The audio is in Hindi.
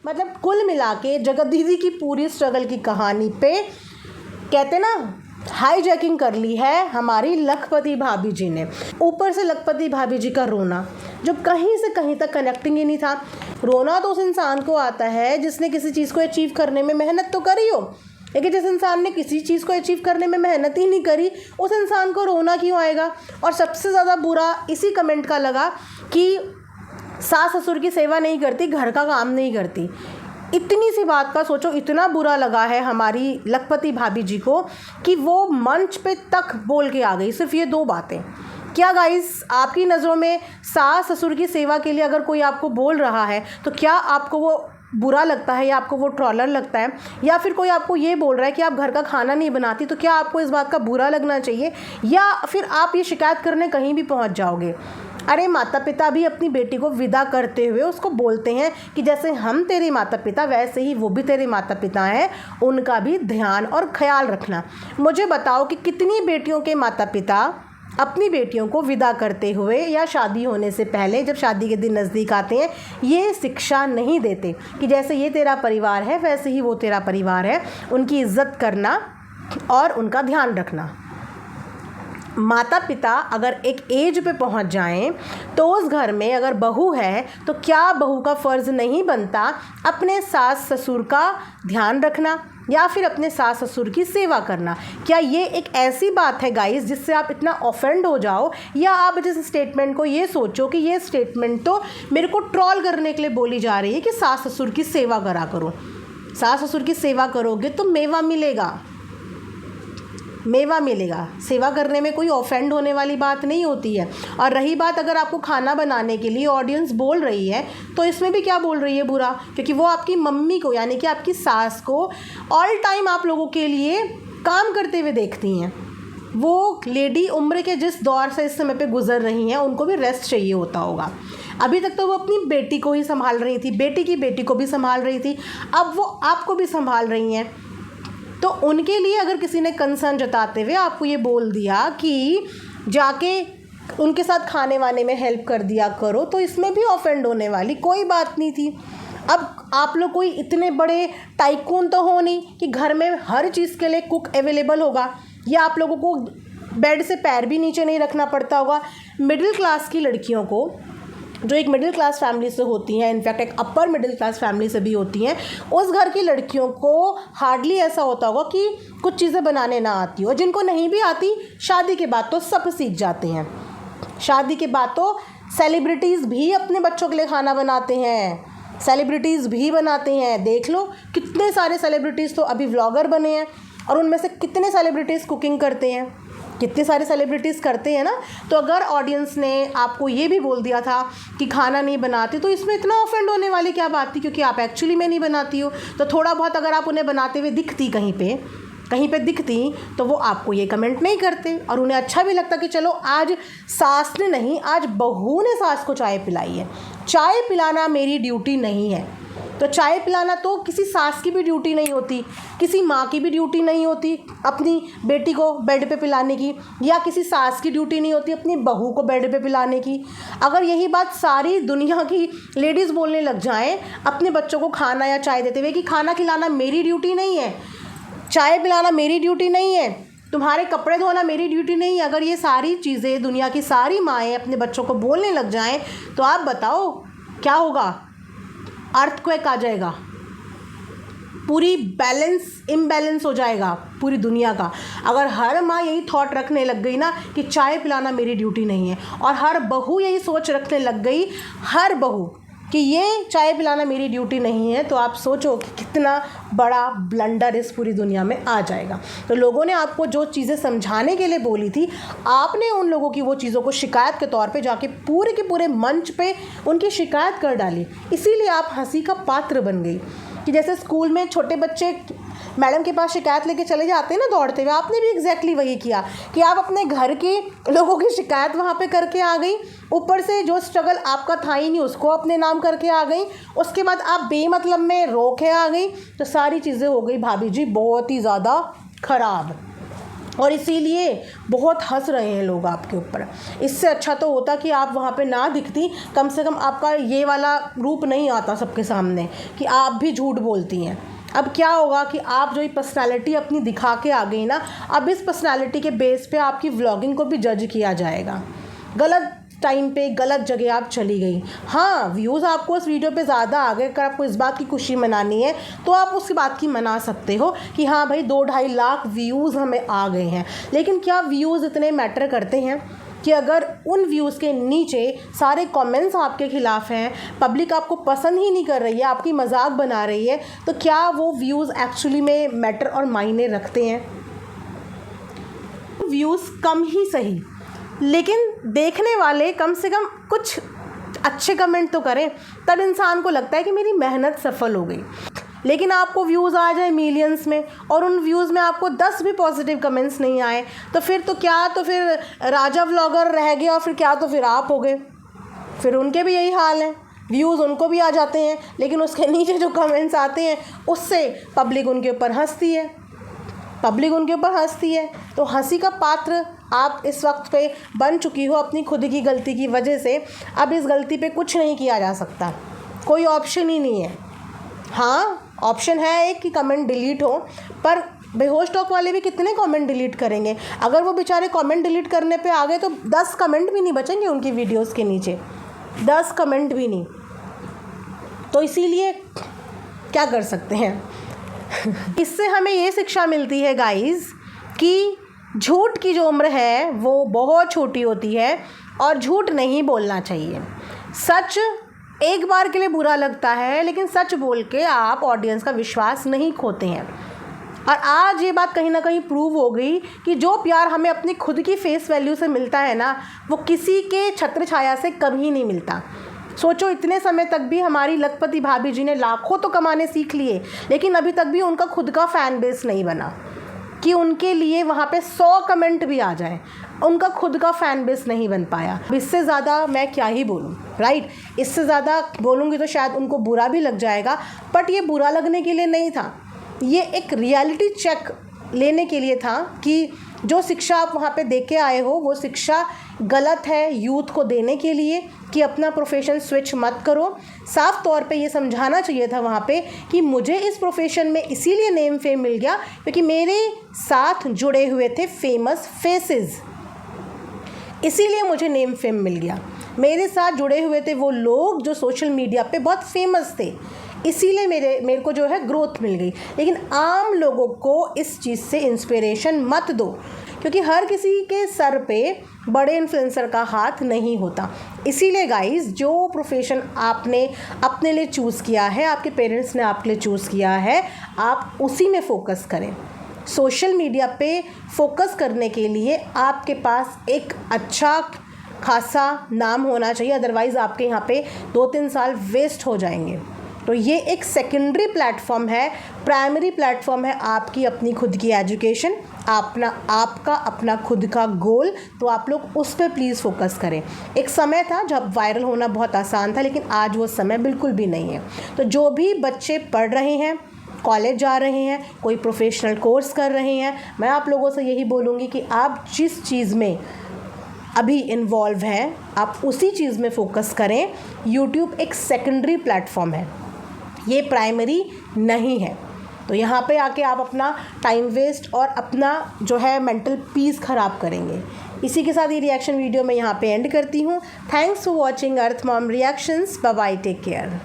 मतलब कुल मिला के जगत दीदी की पूरी स्ट्रगल की कहानी पे कहते ना हाईजैकिंग कर ली है हमारी लखपति भाभी जी ने। ऊपर से लखपति भाभी जी का रोना जो कहीं से कहीं तक कनेक्टिंग ही नहीं था। रोना तो उस इंसान को आता है जिसने किसी चीज़ को अचीव करने में मेहनत तो करी हो, लेकिन जिस इंसान ने किसी चीज़ को अचीव करने में मेहनत ही नहीं करी उस इंसान को रोना क्यों आएगा। और सबसे ज़्यादा बुरा इसी कमेंट का लगा कि सास ससुर की सेवा नहीं करती, घर का काम नहीं करती। इतनी सी बात का सोचो, इतना बुरा लगा है हमारी लखपति भाभी जी को कि वो मंच पे तक बोल के आ गई सिर्फ ये 2 बातें। क्या गाइस, आपकी नज़रों में सास ससुर की सेवा के लिए अगर कोई आपको बोल रहा है तो क्या आपको वो बुरा लगता है या आपको वो ट्रॉलर लगता है? या फिर कोई आपको ये बोल रहा है कि आप घर का खाना नहीं बनाती तो क्या आपको इस बात का बुरा लगना चाहिए, या फिर आप ये शिकायत करने कहीं भी पहुंच जाओगे? अरे माता पिता भी अपनी बेटी को विदा करते हुए उसको बोलते हैं कि जैसे हम तेरे माता पिता वैसे ही वो भी तेरे माता पिता हैं, उनका भी ध्यान और ख्याल रखना। मुझे बताओ कि कितनी बेटियों के माता पिता अपनी बेटियों को विदा करते हुए या शादी होने से पहले जब शादी के दिन नज़दीक आते हैं ये शिक्षा नहीं देते कि जैसे ये तेरा परिवार है वैसे ही वो तेरा परिवार है, उनकी इज्जत करना और उनका ध्यान रखना। माता पिता अगर एक एज पे पहुंच जाएं तो उस घर में अगर बहू है तो क्या बहू का फ़र्ज़ नहीं बनता अपने सास ससुर का ध्यान रखना या फिर अपने सास ससुर की सेवा करना? क्या ये एक ऐसी बात है गाइस जिससे आप इतना ऑफेंड हो जाओ, या आप जिस स्टेटमेंट को ये सोचो कि ये स्टेटमेंट तो मेरे को ट्रोल करने के लिए बोली जा रही है कि सास ससुर की सेवा करा करो। सास ससुर की सेवा करोगे तो मेवा मिलेगा, मेवा मिलेगा। सेवा करने में कोई ऑफेंड होने वाली बात नहीं होती है। और रही बात अगर आपको खाना बनाने के लिए ऑडियंस बोल रही है तो इसमें भी क्या बोल रही है बुरा, क्योंकि वो आपकी मम्मी को यानी कि आपकी सास को ऑल टाइम आप लोगों के लिए काम करते हुए देखती हैं। वो लेडी उम्र के जिस दौर से इस समय पे गुजर रही हैं उनको भी रेस्ट चाहिए होता होगा। अभी तक तो वो अपनी बेटी को ही संभाल रही थी, बेटी की बेटी को भी संभाल रही थी, अब वो आपको भी संभाल रही हैं। तो उनके लिए अगर किसी ने कंसर्न जताते हुए आपको ये बोल दिया कि जाके उनके साथ खाने वाने में हेल्प कर दिया करो तो इसमें भी ऑफेंड होने वाली कोई बात नहीं थी। अब आप लोग कोई इतने बड़े टाइकून तो हो नहीं कि घर में हर चीज़ के लिए कुक अवेलेबल होगा, या आप लोगों को बेड से पैर भी नीचे नहीं रखना पड़ता होगा। मिडिल क्लास की लड़कियों को जो एक मिडिल क्लास फैमिली से होती हैं, इनफैक्ट एक अपर मिडिल क्लास फैमिली से भी होती हैं, उस घर की लड़कियों को हार्डली ऐसा होता होगा कि कुछ चीज़ें बनाने ना आती हो। जिनको नहीं भी आती शादी के बाद तो सब सीख जाते हैं। शादी के बाद तो सेलिब्रिटीज़ भी अपने बच्चों के लिए खाना बनाते हैं, सेलिब्रिटीज़ भी बनाते हैं। देख लो कितने सारे सेलिब्रिटीज़ तो अभी व्लॉगर बने हैं, और उनमें से कितने सेलिब्रिटीज़ कुकिंग करते हैं, कितने सारे सेलिब्रिटीज़ करते हैं ना। तो अगर ऑडियंस ने आपको ये भी बोल दिया था कि खाना नहीं बनाती तो इसमें इतना ऑफेंड होने वाली क्या बात थी, क्योंकि आप एक्चुअली में नहीं बनाती हो। तो थोड़ा बहुत अगर आप उन्हें बनाते हुए दिखती कहीं पे दिखती तो वो आपको ये कमेंट नहीं करते, और उन्हें अच्छा भी लगता कि चलो आज सास ने नहीं, आज बहू ने सास को चाय पिलाई है। चाय पिलाना मेरी ड्यूटी नहीं है, तो चाय पिलाना तो किसी सास की भी ड्यूटी नहीं होती, किसी माँ की भी ड्यूटी नहीं होती अपनी बेटी को बेड पे पिलाने की, या किसी सास की ड्यूटी नहीं होती अपनी बहू को बेड पे पिलाने की। अगर यही बात सारी दुनिया की लेडीज़ बोलने लग जाएं अपने बच्चों को खाना या चाय देते हुए कि खाना खिलाना मेरी ड्यूटी नहीं है, चाय पिलाना मेरी ड्यूटी नहीं है, तुम्हारे कपड़े धोना मेरी ड्यूटी नहीं है, अगर ये सारी चीज़ें दुनिया की सारी माएँ अपने बच्चों को बोलने लग जाएँ तो आप बताओ क्या होगा? अर्थक्वेक आ जाएगा, पूरी इम्बैलेंस हो जाएगा पूरी दुनिया का। अगर हर माँ यही थॉट रखने लग गई ना कि चाय पिलाना मेरी ड्यूटी नहीं है, और हर बहू यही सोच रखने लग गई, हर बहू कि ये चाय पिलाना मेरी ड्यूटी नहीं है, तो आप सोचो कि कितना बड़ा ब्लंडर इस पूरी दुनिया में आ जाएगा। तो लोगों ने आपको जो चीज़ें समझाने के लिए बोली थी, आपने उन लोगों की वो चीज़ों को शिकायत के तौर पे जाके पूरे के पूरे मंच पे उनकी शिकायत कर डाली। इसीलिए आप हंसी का पात्र बन गई कि जैसे स्कूल में छोटे बच्चे मैडम के पास शिकायत लेके चले जाते हैं ना दौड़ते हुए, आपने भी एग्जैक्टली वही किया कि आप अपने घर के लोगों की शिकायत वहाँ पे करके आ गई। ऊपर से जो स्ट्रगल आपका था ही नहीं उसको अपने नाम करके आ गई, उसके बाद आप बेमतलब में रो के आ गई। तो सारी चीज़ें हो गई भाभी जी बहुत ही ज़्यादा ख़राब। और इसीलिए बहुत हंस रहे हैं लोग आपके ऊपर। इससे अच्छा तो होता कि आप वहाँ पे ना दिखती, कम से कम आपका ये वाला रूप नहीं आता सबके सामने कि आप भी झूठ बोलती हैं। अब क्या होगा कि आप जो ये पर्सनालिटी अपनी दिखा के आ गई ना, अब इस पर्सनालिटी के बेस पे आपकी व्लॉगिंग को भी जज किया जाएगा। गलत टाइम पे गलत जगह आप चली गई। हाँ, व्यूज़ आपको उस वीडियो पे ज़्यादा आ गए, अगर आपको इस बात की खुशी मनानी है तो आप उसकी बात की मना सकते हो कि हाँ भाई 2-2.5 लाख व्यूज़ हमें आ गए हैं। लेकिन क्या व्यूज़ इतने मैटर करते हैं कि अगर उन व्यूज़ के नीचे सारे कमेंट्स आपके ख़िलाफ़ हैं, पब्लिक आपको पसंद ही नहीं कर रही है, आपकी मजाक बना रही है, तो क्या वो व्यूज़ एक्चुअली में मैटर और मायने रखते हैं? व्यूज़ कम ही सही, लेकिन देखने वाले कम से कम कुछ अच्छे कमेंट तो करें, तब इंसान को लगता है कि मेरी मेहनत सफल हो गई। लेकिन आपको व्यूज़ आ जाए मिलियंस में और उन व्यूज़ में आपको 10 भी पॉजिटिव कमेंट्स नहीं आए, तो फिर राजा व्लॉगर रह गया, और फिर फिर आप हो गए। फिर उनके भी यही हाल है, व्यूज़ उनको भी आ जाते हैं, लेकिन उसके नीचे जो कमेंट्स आते हैं उससे पब्लिक उनके ऊपर हंसती है। तो हंसी का पात्र आप इस वक्त पे बन चुकी हो अपनी खुद की गलती की वजह से। अब इस गलती पे कुछ नहीं किया जा सकता, कोई ऑप्शन ही नहीं है। हाँ, ऑप्शन है एक कि कमेंट डिलीट हो, पर बेहोश टॉक वाले भी कितने कमेंट डिलीट करेंगे? अगर वो बेचारे कमेंट डिलीट करने पे आ गए तो 10 कमेंट भी नहीं बचेंगे उनकी वीडियोस के नीचे, 10 कमेंट भी नहीं। तो इसीलिए क्या कर सकते हैं? इससे हमें ये शिक्षा मिलती है गाइस कि झूठ की जो उम्र है वो बहुत छोटी होती है और झूठ नहीं बोलना चाहिए। सच एक बार के लिए बुरा लगता है, लेकिन सच बोल के आप ऑडियंस का विश्वास नहीं खोते हैं। और आज ये बात कहीं ना कहीं प्रूव हो गई कि जो प्यार हमें अपनी खुद की फेस वैल्यू से मिलता है ना, वो किसी के छत्र छाया से कभी नहीं मिलता। सोचो, इतने समय तक भी हमारी लखपति भाभी जी ने लाखों तो कमाने सीख लिए, लेकिन अभी तक भी उनका खुद का फ़ैन बेस नहीं बना कि उनके लिए वहाँ पे 100 कमेंट भी आ जाए, उनका खुद का फ़ैन बेस नहीं बन पाया। इससे ज़्यादा मैं क्या ही बोलूँ, राइट? इससे ज़्यादा बोलूँगी तो शायद उनको बुरा भी लग जाएगा, बट ये बुरा लगने के लिए नहीं था, ये एक रियलिटी चेक लेने के लिए था कि जो शिक्षा आप वहाँ पे दे के आए हो वो शिक्षा गलत है यूथ को देने के लिए कि अपना प्रोफेशन स्विच मत करो। साफ तौर पे ये समझाना चाहिए था वहाँ पे कि मुझे इस प्रोफेशन में इसीलिए नेम फेम मिल गया क्योंकि मेरे साथ जुड़े हुए थे फेमस फेसेस, इसीलिए मुझे नेम फेम मिल गया। मेरे साथ जुड़े हुए थे वो लोग जो सोशल मीडिया पे बहुत फेमस थे, इसीलिए मेरे को जो है ग्रोथ मिल गई। लेकिन आम लोगों को इस चीज़ से इंस्पिरेशन मत दो, क्योंकि हर किसी के सर पे बड़े इन्फ्लुएंसर का हाथ नहीं होता। इसीलिए गाइस, जो प्रोफेशन आपने अपने लिए चूज़ किया है, आपके पेरेंट्स ने आपके लिए चूज़ किया है, आप उसी में फोकस करें। सोशल मीडिया पे फोकस करने के लिए आपके पास एक अच्छा खासा नाम होना चाहिए, अदरवाइज़ आपके यहाँ पे 2-3 साल वेस्ट हो जाएंगे। तो ये एक सेकेंडरी प्लेटफॉर्म है, प्राइमरी प्लेटफॉर्म है आपकी अपनी खुद की एजुकेशन, आपका अपना खुद का गोल। तो आप लोग उस पर प्लीज़ फोकस करें। एक समय था जब वायरल होना बहुत आसान था, लेकिन आज वो समय बिल्कुल भी नहीं है। तो जो भी बच्चे पढ़ रहे हैं, कॉलेज जा रहे हैं, कोई प्रोफेशनल कोर्स कर रहे हैं, मैं आप लोगों से यही बोलूँगी कि आप जिस चीज़ में अभी इन्वॉल्व हैं आप उसी चीज़ में फ़ोकस करें। यूट्यूब एक सेकेंडरी प्लेटफॉर्म है, ये प्राइमरी नहीं है। तो यहाँ पे आके आप अपना टाइम वेस्ट और अपना जो है मेंटल पीस ख़राब करेंगे। इसी के साथ ये रिएक्शन वीडियो मैं यहाँ पे एंड करती हूँ। Thanks for watching Arth mom reactions. Bye bye, take care.